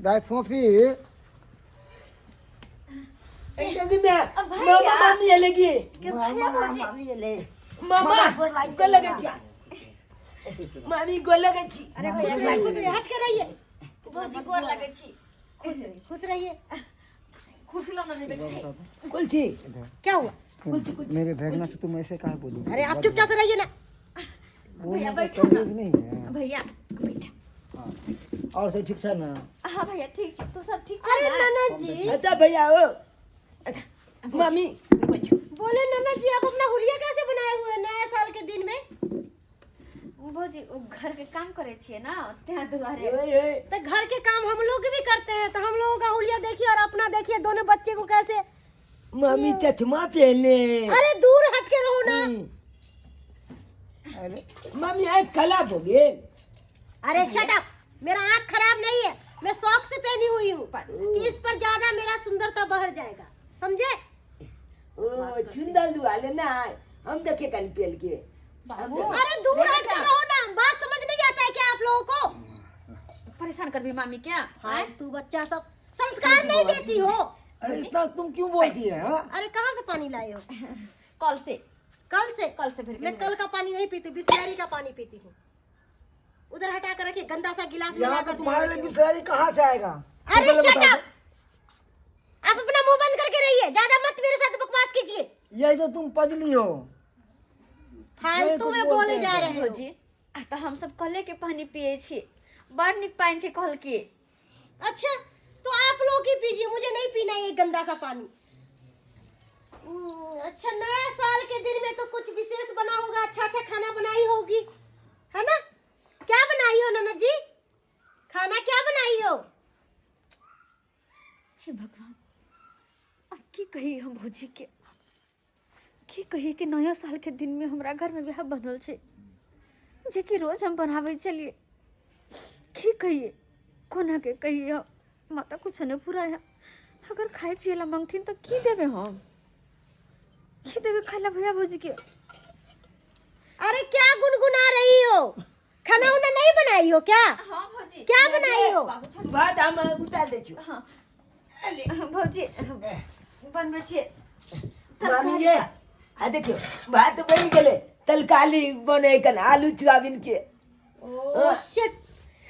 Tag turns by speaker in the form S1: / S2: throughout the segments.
S1: दाई फोफी
S2: जल्दी में मामा मामी ये लगी
S1: मामी ये ले
S2: मामा को लगे छी मामी को लगे छी
S3: अरे भैया कुछ हट के रहिए भौजी गोर लगे छी खुश रहिए खुश लगा नहीं बेटा
S2: कुल छी
S3: क्या हुआ
S1: मेरे भगना से तुम ऐसे कहाँ बोली?
S3: अरे आप चुपचाप से रहिए ना
S1: भैया बैठो ना नहीं है।
S3: भैया बैठा
S1: और सब ठीक है ना?
S3: हाँ भैया ठीक है, तो सब ठीक है। अरे नाना जी
S2: अच्छा भैया ओ मामी
S3: बोले नाना जी आप अपना हुलिया कैसे बनाए हुए नया साल के दिन में? भौजी घर के काम करे छिए ना त्या दुआरे तो घर के काम हम लोग भी करते हैं, तो हम लोगों का हुलिया देखिए और अपना देखिए दोनों बच्चे को कैसे।
S2: मामी चश्मा पहने
S3: अरे दूर हट के रहो ना।
S2: अरे मामी आँख खराब हो गए।
S3: अरे शट अप, मेरा आँख खराब नहीं है, मैं शौक से पहनी हुई हूँ कि इस पर ज्यादा मेरा सुंदरता बढ़ जाएगा, समझे?
S2: ओ चुंदल वाले ना हम देखे कल पहल के।
S3: अरे दूर हट कर रहो ना, बात समझ नहीं आता है क्या आप लोगों को? परेशान कर भी मामी क्या? हाँ तू बच्चा सब संस्कार नहीं देती हो।
S1: अरे इतना तुम क्यों बोलती है?
S3: अरे कहाँ से पानी लाए हो? कल से फिर मैं कल का पानी नहीं पीती, बिस्लरी का पानी पीती हूँ। उधर हटा कर रखिए, गंदा सा गिलास
S1: यहाँ पे तुम्हारे लिए बिस्लरी कहाँ से आएगा?
S3: अरे शट अप, आप अपना मुंह बंद करके रहिए, ज्यादा मत मेरे साथ बकवास कीजिए।
S1: यही तो तुम पजली हो,
S3: फालतू में बोले जा रहे हो
S4: जी। तो हम सब कले के पानी पिए छी, बड़ निक पानी छे कल के।
S3: अच्छा तो आप लोग ही पीजिए, मुझे नहीं पीना ये गंदा सा पानी। अच्छा नया साल के दिन में तो कुछ विशेष बना होगा, अच्छा अच्छा खाना बनाई होगी, है ना? क्या बनाई हो नाना जी? खाना क्या बनाई हो?
S4: हे भगवान, अब की कही हम भौजी के, की कही कि नया साल के दिन में हमरा घर में ब्याह बनल छे, जे कि रोज हम बनावे चलिए। की कहिए, कोना के कहिए, माता कुछ नहीं पूरा है। अगर खाए पिए ला मांगथिन तो की देवे हम, की देवे खाला भैया भौजी के?
S3: अरे क्या गुनगुना रही हो? खाना उना नहीं बनाई हो क्या?
S4: हाँ भौजी।
S3: क्या बनाई हो?
S2: बात हम उतार दे छु।
S4: हाँ भौजी बनबे छे
S2: मामी ये आ देखियो बात बन गेले, तलकाली बने कन आलू सोयाबीन के।
S3: ओह शिट,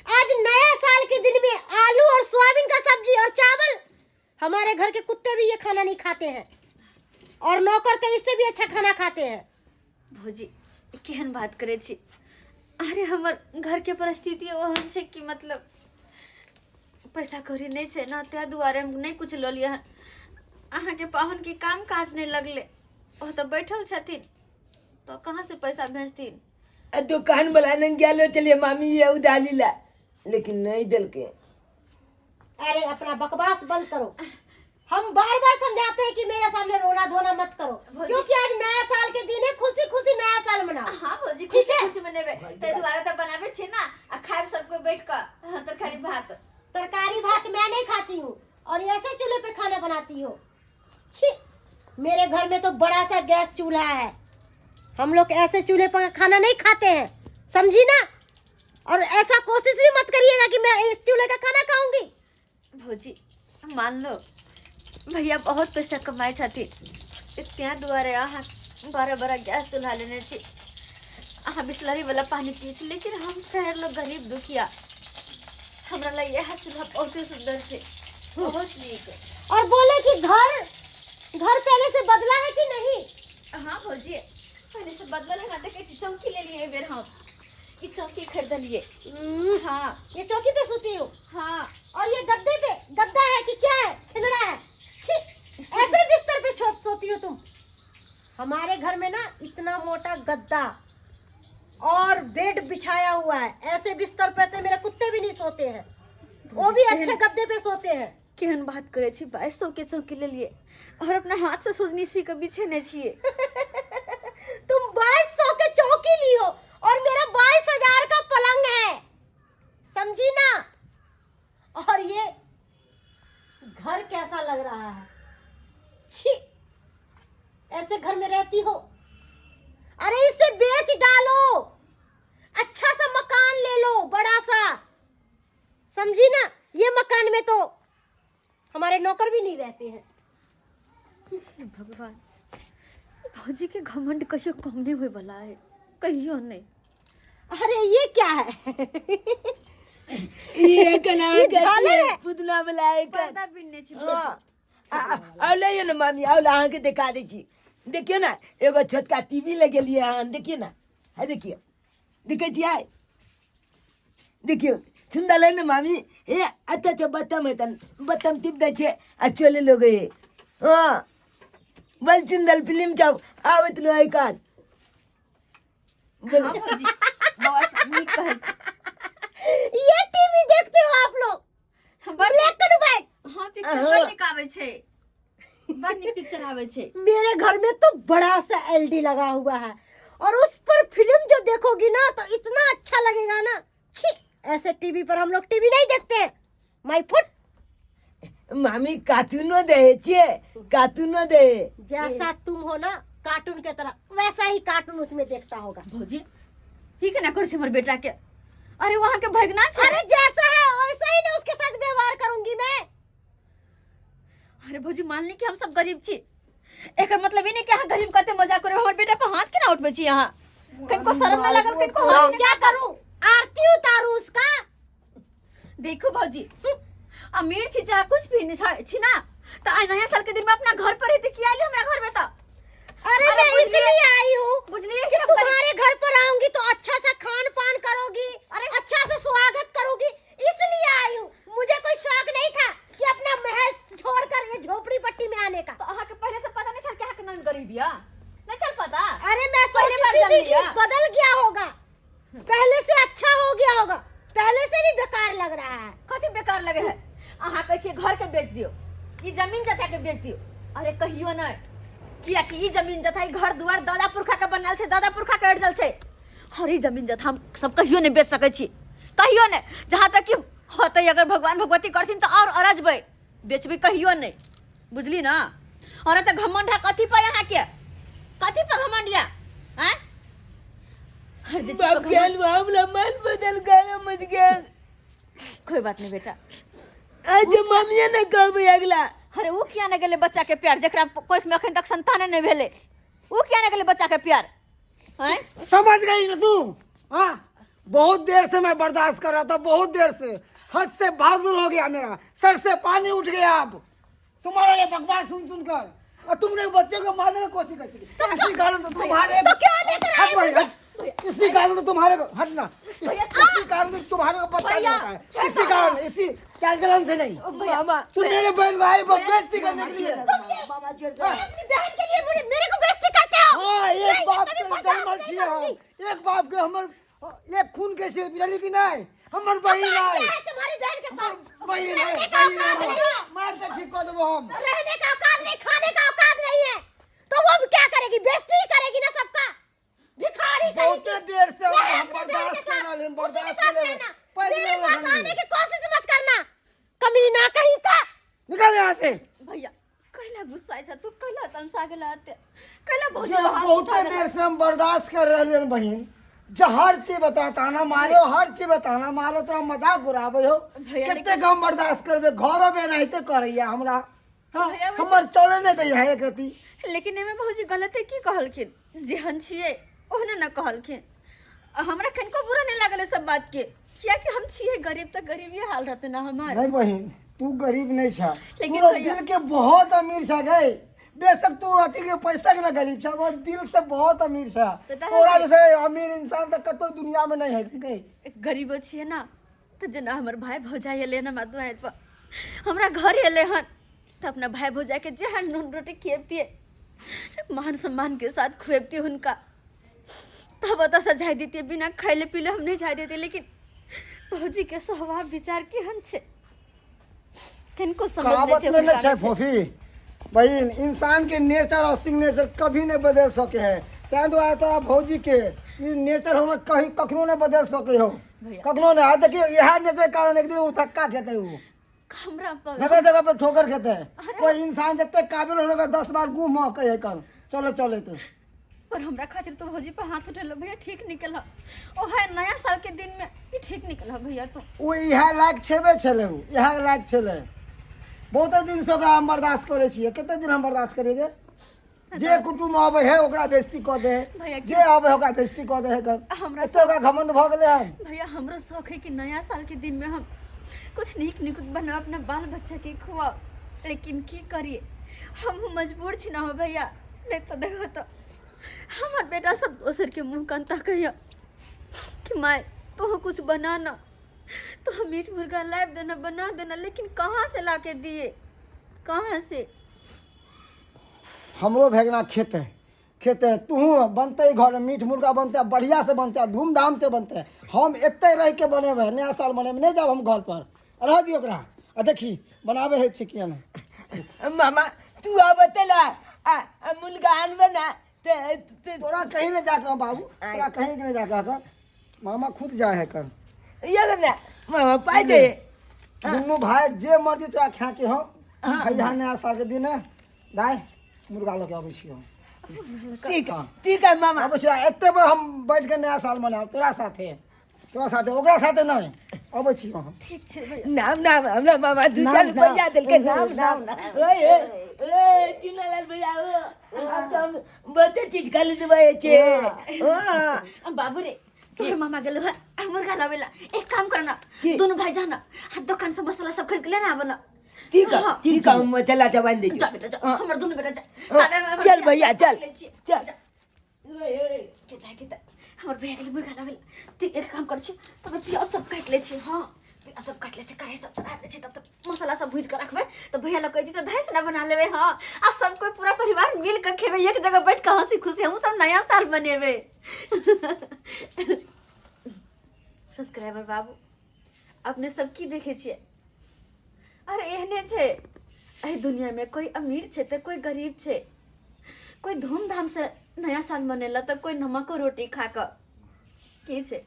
S3: आज नया साल के दिन में आलू और सोयाबीन का सब्जी और चावल। हमारे घर के कुत्ते भी ये खाना नहीं खाते हैं और नौकर तो इससे भी अच्छा खाना खाते हैं।
S4: भौजी केहन बात करे छी? अरे हमर घर के परिस्थिति ओहन छै कि मतलब पैसा कौड़ी नहीं छै ना, त्या दुआरे हम नहीं कुछ ल लिया। अहाँ के पाहुन के काम काज नहीं लगले, ओ तो बैठल छथिन, तो कहाँ से पैसा भेजथिन?
S2: दुकान वाला ने गेलो चलिए मामी ये उधारी ला, लेकिन नहीं दिल के।
S3: अरे अपना बकवास बंद करो, हम बार बार समझाते हैं कि मेरे सामने रोना धोना मत करो, क्योंकि आज नया साल के दिन है, खुशी खुशी नया साल मनाओ।
S4: हाँ भौजी
S3: ठीक
S4: खुशी
S3: है?
S4: खुशी मनेबे, ते दुआरे तो बनाबे छी ना, आ खाए सबको बैठ कर तरकारी भात।
S3: तरकारी भात मैं नहीं खाती हूँ और ऐसे चूल्हे पे खाना बनाती हो। छी, मेरे घर में तो बड़ा सा गैस चूल्हा है, हम लोग ऐसे चूल्हे पर खाना नहीं खाते हैं, समझी ना? और ऐसा कोशिश भी मत करिएगा कि मैं इस चूल्हे का खाना खाऊंगी।
S4: भौजी मान लो भैया बहुत पैसा कमाए छथिन, त्या दुआरे अहाँ बड़ा बड़ा गैस चूल्हा लेने छी, अहाँ बिस्लरी वाला पानी पी छी, लेकिन हम शहर लोग गरीब दुखिया, हमरा ला यह चूल्हा बहुत ही सुंदर छे, बहुत नीक।
S3: और बोले कि घर पहले से बदला है कि नहीं?
S4: हाँ भौजी पहले से बदल है ना, देखे छी चौकी ले लिए बेर हम ई चौकी खरीद लिए। हाँ
S3: ये चौकी पे सोती हो?
S4: हाँ।
S3: और ये गद्दे पे गद्दा है कि क्या है? खिलड़ा है? छी, ऐसे बिस्तर पे सोती हो तुम? हमारे घर में ना इतना मोटा गद्दा और बेड बिछाया हुआ है, ऐसे बिस्तर पे तो मेरे कुत्ते भी नहीं सोते हैं, वो भी अच्छे गद्दे पे सोते हैं।
S4: केहन बात करे छी, 2200 के चौकी ले लिए और अपना हाथ से सोचनी सी के बिछेने छिए।
S3: तुम 2200 के चौकी ली हो और मेरा 22,000 का पलंग है, समझी ना? और ये घर कैसा लग रहा है? छी, ऐसे घर में रहती हो? अरे इसे बेच डालो, अच्छा सा मकान ले लो बड़ा सा, समझी ना? ये मकान में तो नौकर भी नहीं रहते हैं।
S4: भगवान, भौजी के घमंड कहियो कम नहीं हुए भला है, कहियो नहीं।
S3: अरे ये क्या है?
S2: ये कना
S3: ये झालर है।
S2: पुतना बुलाए कर
S4: पर्दा बिनने छी।
S2: औले ये ना मामी, औले अहाँ के दिखा दै छी। देखियो ना, एगो छोटका टीवी लगेलिए अहाँ, देखियो ना, है देखियो, दिखे छियै, देखियो सुंदर है ना मामी। ए अच्छा अच्छा बटम है कन, बटम टिप दै छै आ चले लोगे। हाँ बल सुंदर फिल्म जब आवत रहे कान।
S4: हाँ भौजी, बस नीक कहै छी।
S3: ये टीवी देखते हो आप लोग? Black and white.
S4: हाँ पिक्चर बड़ नीक आवे छै, बड़ नीक पिक्चर आवे छै।
S3: मेरे घर में तो बड़ा सा एलडी लगा हुआ है और उस पर फिल्म जो देखोगी ना तो इतना अच्छा लगेगा ना। छी, ऐसे टीवी पर हम लोग टीवी नहीं देखते हैं। My foot.
S2: मामी कार्टूनो दे छे, कार्टूनो दे।
S3: जैसा तुम हो ना कार्टून के तरह, वैसा ही कार्टून उसमें देखता होगा।
S4: भौजी ठीक है ना कर हमर बेटा के। अरे वहाँ के भगना छै।
S3: अरे जैसा है वैसा ही ना उसके साथ व्यवहार करूंगी मैं।
S4: अरे भौजी मान ली कि हम सब गरीब छी, एकर मतलब ई नहीं कि अहाँ गरीब कहते मजाक करो। हमर बेटा पर हाथ केना उठबै छी अहाँ? कनको शर्म ना लागल? कनको
S3: तो
S4: हाथ
S3: क्या करूं? आरती उतारूं उसका?
S4: देखो भौजी, अमीर छी चाहे कुछ भी नहीं छी ना, तो आई नया साल के दिन में अपना घर पर रहते किया ले हमरा घर में। तो
S3: अरे मैं इसलिए आई हूँ
S4: बुझलिए
S3: कि तुम्हारे घर पर आऊंगी तो अच्छा सा खान पान करोगी, अरे अच्छा सा स्वागत करोगी, इसलिए आई हूँ। मुझे कोई शौक नहीं था कि अपना महल छोड़कर ये झोपड़ी पट्टी में आने का।
S4: तो अहाँ के पहले से पता नहीं चल के अहाँ के नंद गरीब या नहीं चल पता?
S3: अरे मैं
S4: पहले बार
S3: सोचती थी
S4: जान
S3: कि
S4: लिया।
S3: बदल गया होगा, पहले से अच्छा हो गया होगा, पहले से भी बेकार लग रहा है।
S4: कथी बेकार लगे है? अहाँ कहे छियै घर के बेच दियो, ई जमीन जथा के बेच दियो। अरे कहियो नहीं, किया कि ई जमीन जथा ई घर दुआर दादा पुरखा के बनल छै, दादा पुरखा के अड़जल छै। और ई जमीन जथा हम सब कहियो नहीं बेच सकै छी, कहियो नहीं। जहाँ तक कि होते अगर भगवान भगवती करथिन तो और अरजबै, बेचबै कहियो नहीं, बुझली ना? और तो घमंड है कथी पर यहाँ के, कथी पर घमंड या? हैं? हर जे चीज पर
S2: बाप
S4: घमंड-
S2: गेल हमरा मन बदल गया मत गेल।
S4: कोई बात नहीं बेटा।
S2: आज मम्मी ने कहबै अगला।
S4: अरे वो किया न गेले बच्चा के प्यार, जकरा कोई में अखन तक संताने नहीं भेले, वो किया न गेले बच्चा के प्यार? हैं?
S1: समझ गई ना तू? हाँ, बहुत देर से मैं बर्दाश्त कर रहा था, बहुत देर से, हद से बाजुल हो गया मेरा, सर से पानी उठ गया। अब तुम्हारा ये बकवास सुन सुनकर, और तुमने बच्चे को मारने की कोशिश की, इसी कारण तो तुम्हारे
S3: तो क्या लेकर आए
S1: हट भाई, हट। इसी कारण तो तुम्हारे को हटना, इसी कारण तो तुम्हारे को पता नहीं होता है, इसी कारण, इसी कैलकुलन से नहीं।
S2: मामा
S1: तुम मेरे बहन को आए बेइज्जती करने के लिए।
S3: अपनी बहन के लिए मेरे को बेइज्जती करते हो?
S1: हाँ, एक
S3: नहीं,
S1: बाप
S3: कभी
S1: के
S3: बर्दाश्त
S1: जन्म
S3: नहीं
S1: छी
S3: करूंगी।
S1: हम, एक बाप के हमर एक खून कैसे बिजली की नहीं, हमर बहन
S3: क्या
S1: नहीं,
S3: है तुम्हारी बहन के पास?
S1: बहन
S3: रहने
S1: नहीं,
S3: का
S1: बहन
S3: औकात नहीं है।
S1: नहीं, मार के ठीक कर देबो हम।
S3: रहने का औकात नहीं, खाने का औकात नहीं है, तो वो क्या करेगी? बेइज्जती ही करेगी ना सबका। भिखारी
S1: बहुत
S3: कहेगी।
S1: देर से हम
S3: रह अपनी बहन
S1: बर्दाश्त
S3: के
S1: कर
S3: साथ,
S1: रहे हैं,
S3: उसी के
S1: बर्दाश्त
S3: साथ
S1: कर रहे हैं।
S3: रहना।
S1: पहले
S3: मेरे
S1: वाला
S3: पास
S1: नहीं।
S3: आने की कोशिश मत करना, कमीना कहीं का।
S1: निकल यहाँ से।
S4: भैया कहला गुस्सा है तू, कहला तमसा गेला आते, कहला भौजी
S1: जो
S4: को हाथ
S1: बहुत
S4: उठा देला।
S1: देर से हम बर्दाश्त कर रहे हैं बहन, जो हर चीज बताता ना मारे हो, हर चीज बताना मारे तो हम मजाक उड़ावे हो,
S4: भैया,
S1: कितने हम बर्दाश्त करबे, घरों में नहीं तो करैया हमरा। हाँ,
S4: भैया, वैसे-
S1: हमर चले नहीं तो है एक रति।
S4: लेकिन एमे भौजी गलत है की कहलखिन, जेहन छिए ओहने न कहलखिन। हमरा कनको बुरा नहीं लागल सब बात के, किया कि हम छिए गरीब, तो गरीबी हाल रहते ना हमार।
S1: नहीं बहन, तू गरीब नहीं छा,
S4: लेकिन
S1: तू
S4: भैया-
S1: दिल के बहुत अमीर छा गए। बेशक तू अति के पैसा के ना गरीब छा, मगर दिल से बहुत अमीर छा।
S4: पता है
S1: तोरा
S4: कि-
S1: जैसे अमीर इंसान तक कतो दुनिया में नहीं है गई।
S4: गरीब छिए ना, तो जना हमर भाई भौजाई एले ना दुआर पर, हमरा घर एले हन, तो अपना भाई भौजाई के जेहन नून रोटी खिएबतिए, मान सम्मान के साथ खुएबती उनका, तब तो सजाई देती, बिना खैले पीले हम नहीं जाए देते। लेकिन भौजी के स्वभाव विचार केहन छे, किनको समझ
S1: कहावत में
S4: नहीं
S1: न छै
S4: छे।
S1: फोफी बहन, इंसान के नेचर और सिग्नेचर कभी नहीं बदल सके है। तैं दुआरे तोरा भौजी के ई नेचर हमरा कहीं कखनो नहीं बदल सके हो,
S4: भैया।
S1: कखनो नहीं। आ देखियो यह नेचर कारण एक दिन वो थक्का खेते वो,
S4: हमरा पर
S1: जगह जगह पे ठोकर खेते हैं। कोई इंसान जब तक काबिल होने का 10 बार गुम हो कहे कर चलो चले तो।
S4: पर हमरा खातिर तो भौजी पर हाथ उठेलो भैया, ठीक निकल। ओ है नया साल के दिन में ये ठीक निकल भैया। तू
S1: वो यह लायक छेबे छले, यह लायक छले। बहुत दिन से ओकरा हम बर्दाश्त करे छियै। कते दिन हम बर्दाश्त करिए? जे कुटुम आवे है ओकरा बेइज्जती कऽ दे
S4: भैया,
S1: है, जे आवे है ओकरा बेइज्जती कऽ दे है।
S4: हमरा
S1: एते ओकरा घमंड भऽ गेलै हन।
S4: भैया हमरो शौक है कि नया साल के दिन में हम कुछ नीक नीक बनाओ अपना बाल बच्चा के खुआओ, लेकिन की करिए हम मजबूर छी ना हो भैया। नहीं तो देखो तो हमार बेटा सब दोसर के मुंह कान तकैया कि माय तो कुछ बना ना, तो मीट मुर्गा लाइव देना बना देना, लेकिन कहाँ से ला के दिए, कहाँ से?
S1: हमरो भेगना खेते खेते तू बनते घर में मीट मुर्गा बनते बढ़िया से बनते धूमधाम से बनते। हम एते रह के बनेबे नया साल बनेबे नहीं जब हम घर पर रह दियो ओकरा। आ देखी बनावे है छिकिया ना
S2: मामा तू अब बतेला मुर्गा आनबे ना
S1: तोरा कहीं नहीं जाके बाबू, तोरा कहीं नहीं जाके कर, मामा खुद जाए है कर।
S2: ये ना मामा पाई दे
S1: दुनू भाई जे मर्जी तोरा खा के हो भैया नया साल के दिन दाय मुर्गा लेके आबै छियो।
S2: ठीक है मामा।
S1: अब एते पर हम बैठ के नया साल मनाओ तोरा साथे ओकरा साथे नहीं अबै छियो हम।
S4: ठीक छे भैया।
S2: नाम नाम हमरा मामा दू चार रुपया देल के नाम ओए ए चुनालाल भैया हम बहुते चीज खरीद देबे छे।
S4: बाबू रे तोहर मामा गेलो है मुर्गा लावेला, एक काम करना दोनों भाई जाना दुकान से मसाला सब खरीद के लेना आबना।
S2: ठीक है हम चला जवान दे
S4: जा बेटा जा, हमर दोनों बेटा जा।
S2: चल भैया चल चल।
S4: किता हमर भैया के मुर्गा लावेला, तू एक काम कर छी तब प्याज सब काट ले छी। हां प्याज सब काट ले छी, कढ़ाई सब चढ़ा ले छी, तब तक मसाला सब भूज के रखबे तो भैया लोग कह दी तो धैस ना बना लेबे। हां आ सब कोई पूरा परिवार मिल के खेबे, एक जगह बैठ के हंसी खुशी हम सब नया साल मनेबे। सब्सक्राइबर बाबू अपने सब की देखे छिए? अरे एहने छे एहि दुनिया में कोई अमीर छे तो कोई गरीब छे, कोई धूमधाम से नया साल मनेला तो कोई नमक रोटी खा कर की छे।